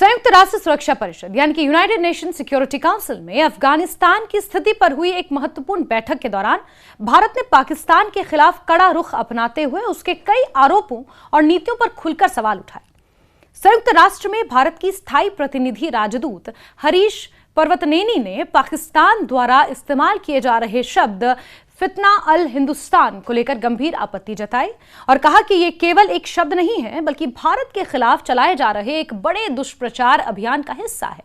संयुक्त राष्ट्र सुरक्षा परिषद यानी कि यूनाइटेड नेशन सिक्योरिटी काउंसिल में अफगानिस्तान की स्थिति पर हुई एक महत्वपूर्ण बैठक के दौरान भारत ने पाकिस्तान के खिलाफ कड़ा रुख अपनाते हुए उसके कई आरोपों और नीतियों पर खुलकर सवाल उठाए। संयुक्त राष्ट्र में भारत की स्थायी प्रतिनिधि राजदूत हरीश पर्वतनेनी ने पाकिस्तान द्वारा इस्तेमाल किए जा रहे शब्द फितना अल हिंदुस्तान को लेकर गंभीर आपत्ति जताई और कहा कि यह केवल एक शब्द नहीं है बल्कि भारत के खिलाफ चलाए जा रहे एक बड़े दुष्प्रचार अभियान का हिस्सा है।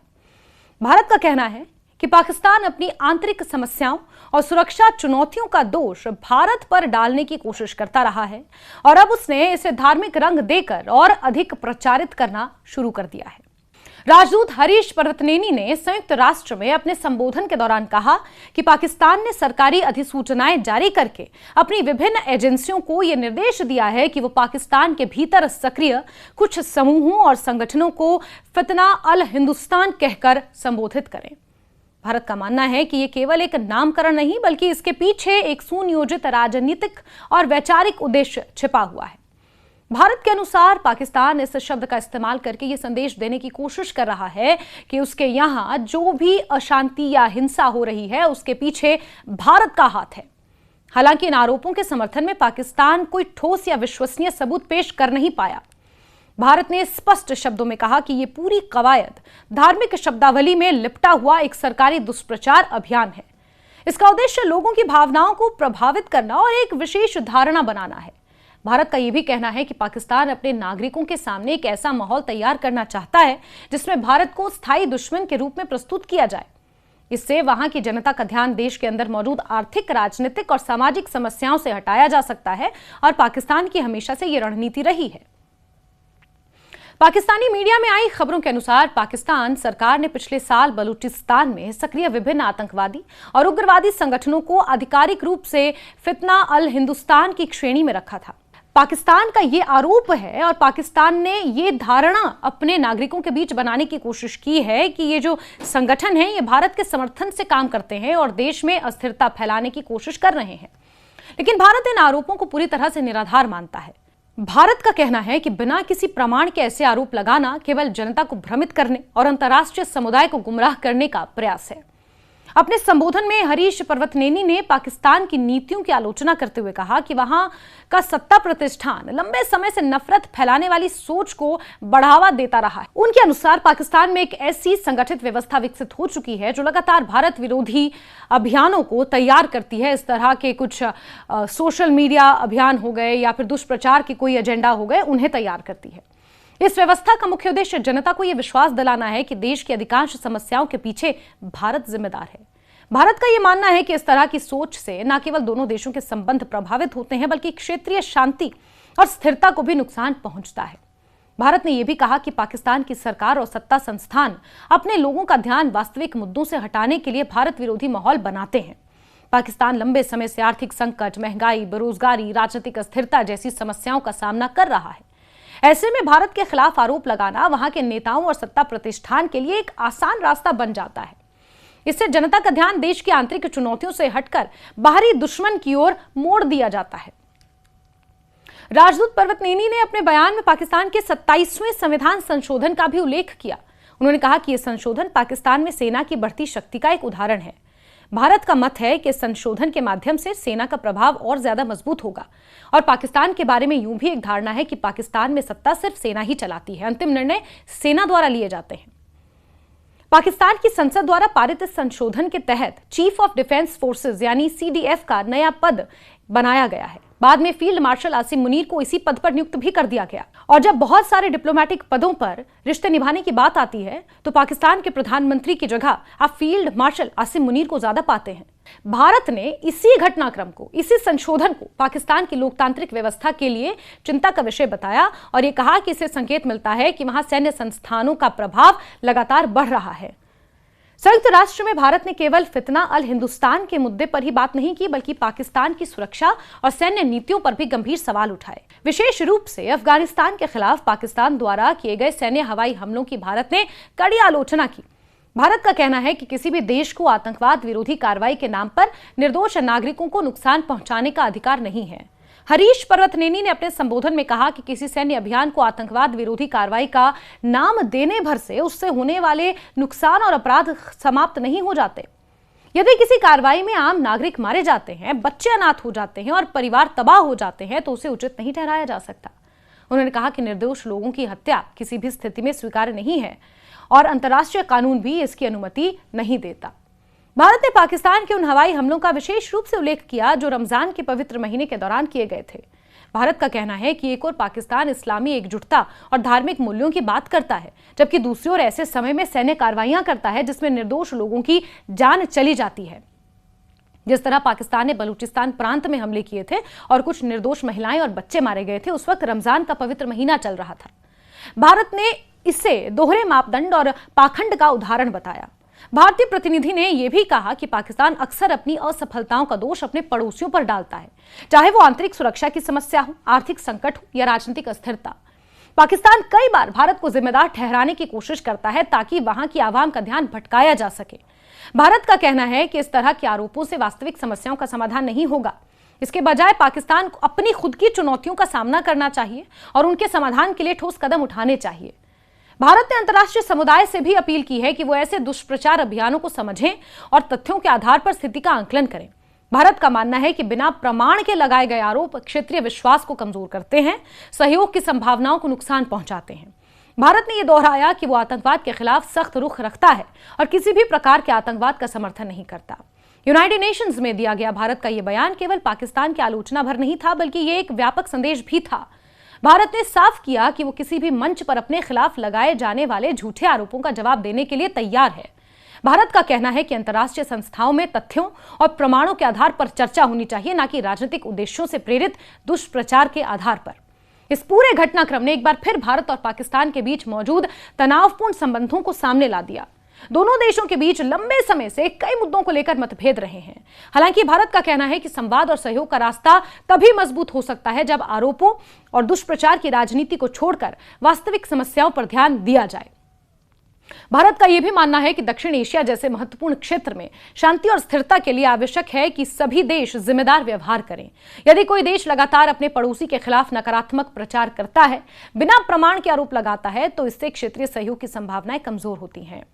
भारत का कहना है कि पाकिस्तान अपनी आंतरिक समस्याओं और सुरक्षा चुनौतियों का दोष भारत पर डालने की कोशिश करता रहा है और अब उसने इसे धार्मिक रंग देकर और अधिक प्रचारित करना शुरू कर दिया है। राजदूत हरीश पर्वतनेनी ने संयुक्त राष्ट्र में अपने संबोधन के दौरान कहा कि पाकिस्तान ने सरकारी अधिसूचनाएं जारी करके अपनी विभिन्न एजेंसियों को यह निर्देश दिया है कि वो पाकिस्तान के भीतर सक्रिय कुछ समूहों और संगठनों को फितना अल हिंदुस्तान कहकर संबोधित करें। भारत का मानना है कि यह केवल एक नामकरण नहीं बल्कि इसके पीछे एक सुनियोजित राजनीतिक और वैचारिक उद्देश्य छिपा हुआ है। भारत के अनुसार पाकिस्तान इस शब्द का इस्तेमाल करके यह संदेश देने की कोशिश कर रहा है कि उसके यहां जो भी अशांति या हिंसा हो रही है उसके पीछे भारत का हाथ है। हालांकि इन आरोपों के समर्थन में पाकिस्तान कोई ठोस या विश्वसनीय सबूत पेश कर नहीं पाया। भारत ने स्पष्ट शब्दों में कहा कि यह पूरी कवायद धार्मिक शब्दावली में लिपटा हुआ एक सरकारी दुष्प्रचार अभियान है। इसका उद्देश्य लोगों की भावनाओं को प्रभावित करना और एक विशेष धारणा बनाना है। भारत का यह भी कहना है कि पाकिस्तान अपने नागरिकों के सामने एक ऐसा माहौल तैयार करना चाहता है जिसमें भारत को स्थायी दुश्मन के रूप में प्रस्तुत किया जाए। इससे वहां की जनता का ध्यान देश के अंदर मौजूद आर्थिक, राजनीतिक और सामाजिक समस्याओं से हटाया जा सकता है और पाकिस्तान की हमेशा से यह रणनीति रही है। पाकिस्तानी मीडिया में आई खबरों के अनुसार पाकिस्तान सरकार ने पिछले साल बलूचिस्तान में सक्रिय विभिन्न आतंकवादी और उग्रवादी संगठनों को आधिकारिक रूप से फितना अल हिंदुस्तान की श्रेणी में रखा था। पाकिस्तान का यह आरोप है और पाकिस्तान ने यह धारणा अपने नागरिकों के बीच बनाने की कोशिश की है कि ये जो संगठन है ये भारत के समर्थन से काम करते हैं और देश में अस्थिरता फैलाने की कोशिश कर रहे हैं। लेकिन भारत इन आरोपों को पूरी तरह से निराधार मानता है। भारत का कहना है कि बिना किसी प्रमाण के ऐसे आरोप लगाना केवल जनता को भ्रमित करने और अंतर्राष्ट्रीय समुदाय को गुमराह करने का प्रयास है। अपने संबोधन में हरीश पर्वतनेनी ने पाकिस्तान की नीतियों की आलोचना करते हुए कहा कि वहां का सत्ता प्रतिष्ठान लंबे समय से नफरत फैलाने वाली सोच को बढ़ावा देता रहा है। उनके अनुसार पाकिस्तान में एक ऐसी संगठित व्यवस्था विकसित हो चुकी है जो लगातार भारत विरोधी अभियानों को तैयार करती है। इस तरह के कुछ सोशल मीडिया अभियान हो गए या फिर दुष्प्रचार के कोई एजेंडा हो गए, उन्हें तैयार करती है। इस व्यवस्था का मुख्य उद्देश्य जनता को यह विश्वास दिलाना है कि देश की अधिकांश समस्याओं के पीछे भारत जिम्मेदार है। भारत का यह मानना है कि इस तरह की सोच से न केवल दोनों देशों के संबंध प्रभावित होते हैं बल्कि क्षेत्रीय शांति और स्थिरता को भी नुकसान पहुंचता है। भारत ने यह भी कहा कि पाकिस्तान की सरकार और सत्ता संस्थान अपने लोगों का ध्यान वास्तविक मुद्दों से हटाने के लिए भारत विरोधी माहौल बनाते हैं। पाकिस्तान लंबे समय से आर्थिक संकट, महंगाई, बेरोजगारी, राजनीतिक अस्थिरता जैसी समस्याओं का सामना कर रहा है। ऐसे में भारत के खिलाफ आरोप लगाना वहां के नेताओं और सत्ता प्रतिष्ठान के लिए एक आसान रास्ता बन जाता है। इससे जनता का ध्यान देश की आंतरिक चुनौतियों से हटकर बाहरी दुश्मन की ओर मोड़ दिया जाता है। राजदूत पर्वतनेनी ने अपने बयान में पाकिस्तान के 27वें संविधान संशोधन का भी उल्लेख किया। उन्होंने कहा कि यह संशोधन पाकिस्तान में सेना की बढ़ती शक्ति का एक उदाहरण है। भारत का मत है कि संशोधन के माध्यम से सेना का प्रभाव और ज्यादा मजबूत होगा और पाकिस्तान के बारे में यूं भी एक धारणा है कि पाकिस्तान में सत्ता सिर्फ सेना ही चलाती है, अंतिम निर्णय सेना द्वारा लिए जाते हैं। पाकिस्तान की संसद द्वारा पारित इस संशोधन के तहत चीफ ऑफ डिफेंस फोर्सेज यानी CDF का नया पद बनाया गया है। बाद में फील्ड मार्शल आसिम मुनीर को इसी पद पर नियुक्त भी कर दिया गया। और जब बहुत सारे डिप्लोमेटिक पदों पर रिश्ते निभाने की बात आती है तो पाकिस्तान के प्रधानमंत्री की जगह आप फील्ड मार्शल आसिम मुनीर को ज्यादा पाते हैं। भारत ने इसी घटनाक्रम को, इसी संशोधन को पाकिस्तान की लोकतांत्रिक व्यवस्था के लिए चिंता का विषय बताया और यह कहा कि इससे संकेत मिलता है कि वहां सैन्य संस्थानों का प्रभाव लगातार बढ़ रहा है। संयुक्त राष्ट्र में भारत ने केवल फितना अल हिंदुस्तान के मुद्दे पर ही बात नहीं की बल्कि पाकिस्तान की सुरक्षा और सैन्य नीतियों पर भी गंभीर सवाल उठाए। विशेष रूप से अफगानिस्तान के खिलाफ पाकिस्तान द्वारा किए गए सैन्य हवाई हमलों की भारत ने कड़ी आलोचना की। भारत का कहना है कि किसी भी देश को आतंकवाद विरोधी कार्रवाई के नाम पर निर्दोष नागरिकों को नुकसान पहुंचाने का अधिकार नहीं है। हरीश पर्वतनेनी ने अपने संबोधन में कहा कि किसी सैन्य अभियान को आतंकवाद विरोधी कार्रवाई का नाम देने भर से उससे होने वाले नुकसान और अपराध समाप्त नहीं हो जाते। यदि किसी कार्रवाई में आम नागरिक मारे जाते हैं, बच्चे अनाथ हो जाते हैं और परिवार तबाह हो जाते हैं तो उसे उचित नहीं ठहराया जा सकता। उन्होंने कहा कि निर्दोष लोगों की हत्या किसी भी स्थिति में स्वीकार्य नहीं है और अंतर्राष्ट्रीय कानून भी इसकी अनुमति नहीं देता। भारत ने पाकिस्तान के उन हवाई हमलों का विशेष रूप से उल्लेख किया जो रमजान के पवित्र महीने के दौरान किए गए थे। भारत का कहना है कि एक ओर पाकिस्तान इस्लामी एकजुटता और धार्मिक मूल्यों की बात करता है, जबकि दूसरी ओर ऐसे समय में सैन्य कार्रवाइयां करता है जिसमें निर्दोष लोगों की जान चली जाती है। जिस तरह पाकिस्तान ने बलूचिस्तान प्रांत में हमले किए थे और कुछ निर्दोष महिलाएं और बच्चे मारे गए थे, उस वक्त रमजान का पवित्र महीना चल रहा था। भारत ने इसे दोहरे मापदंड और पाखंड का उदाहरण बताया। भारतीय प्रतिनिधि ने यह भी कहा कि पाकिस्तान अक्सर अपनी असफलताओं का दोष अपने पड़ोसियों पर डालता है, चाहे वो आंतरिक सुरक्षा की समस्या हो, आर्थिक संकट हो या राजनीतिक अस्थिरता। पाकिस्तान कई बार भारत को जिम्मेदार ठहराने की कोशिश करता है ताकि वहां की आवाम का ध्यान भटकाया जा सके। भारत का कहना है कि इस तरह के आरोपों से वास्तविक समस्याओं का समाधान नहीं होगा। इसके बजाय पाकिस्तान को अपनी खुद की चुनौतियों का सामना करना चाहिए और उनके समाधान के लिए ठोस कदम उठाने चाहिए। भारत ने अंतर्राष्ट्रीय समुदाय से भी अपील की है कि वो ऐसे दुष्प्रचार अभियानों को समझें और तथ्यों के आधार पर स्थिति का आकलन करें। भारत का मानना है कि बिना प्रमाण के लगाए गए आरोप क्षेत्रीय विश्वास को कमजोर करते हैं, सहयोग की संभावनाओं को नुकसान पहुंचाते हैं। भारत ने यह दोहराया कि वो आतंकवाद के खिलाफ सख्त रुख रखता है और किसी भी प्रकार के आतंकवाद का समर्थन नहीं करता। यूनाइटेड नेशंस में दिया गया भारत का यह बयान केवल पाकिस्तान की आलोचना भर नहीं था, बल्कि यह एक व्यापक संदेश भी था। भारत ने साफ किया कि वो किसी भी मंच पर अपने खिलाफ लगाए जाने वाले झूठे आरोपों का जवाब देने के लिए तैयार है। भारत का कहना है कि अंतर्राष्ट्रीय संस्थाओं में तथ्यों और प्रमाणों के आधार पर चर्चा होनी चाहिए, न कि राजनीतिक उद्देश्यों से प्रेरित दुष्प्रचार के आधार पर। इस पूरे घटनाक्रम ने एक बार फिर भारत और पाकिस्तान के बीच मौजूद तनावपूर्ण संबंधों को सामने ला दिया। दोनों देशों के बीच लंबे समय से कई मुद्दों को लेकर मतभेद रहे हैं। हालांकि भारत का कहना है कि संवाद और सहयोग का रास्ता तभी मजबूत हो सकता है जब आरोपों और दुष्प्रचार की राजनीति को छोड़कर वास्तविक समस्याओं पर ध्यान दिया जाए। भारत का यह भी मानना है कि दक्षिण एशिया जैसे महत्वपूर्ण क्षेत्र में शांति और स्थिरता के लिए आवश्यक है कि सभी देश जिम्मेदार व्यवहार करें। यदि कोई देश लगातार अपने पड़ोसी के खिलाफ नकारात्मक प्रचार करता है, बिना प्रमाण के आरोप लगाता है, तो इससे क्षेत्रीय सहयोग की संभावनाएं कमजोर होती हैं।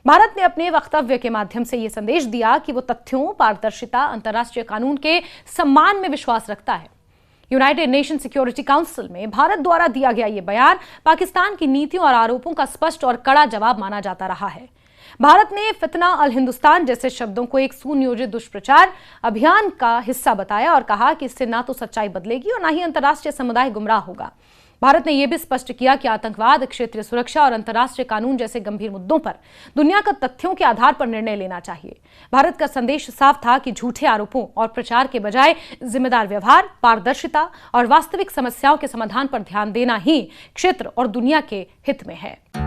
भारत ने अपने वक्तव्य के माध्यम से यह संदेश दिया कि वो तथ्यों, पारदर्शिता, अंतर्राष्ट्रीय कानून के सम्मान में विश्वास रखता है। यूनाइटेड नेशन सिक्योरिटी काउंसिल में भारत द्वारा दिया गया यह बयान पाकिस्तान की नीतियों और आरोपों का स्पष्ट और कड़ा जवाब माना जाता रहा है। भारत ने फितना अल हिंदुस्तान जैसे शब्दों को एक सुनियोजित दुष्प्रचार अभियान का हिस्सा बताया और कहा कि इससे ना तो सच्चाई बदलेगी और ना ही अंतर्राष्ट्रीय समुदाय गुमराह होगा। भारत ने यह भी स्पष्ट किया कि आतंकवाद, क्षेत्रीय सुरक्षा और अंतर्राष्ट्रीय कानून जैसे गंभीर मुद्दों पर दुनिया का तथ्यों के आधार पर निर्णय लेना चाहिए। भारत का संदेश साफ था कि झूठे आरोपों और प्रचार के बजाय जिम्मेदार व्यवहार, पारदर्शिता और वास्तविक समस्याओं के समाधान पर ध्यान देना ही क्षेत्र और दुनिया के हित में है।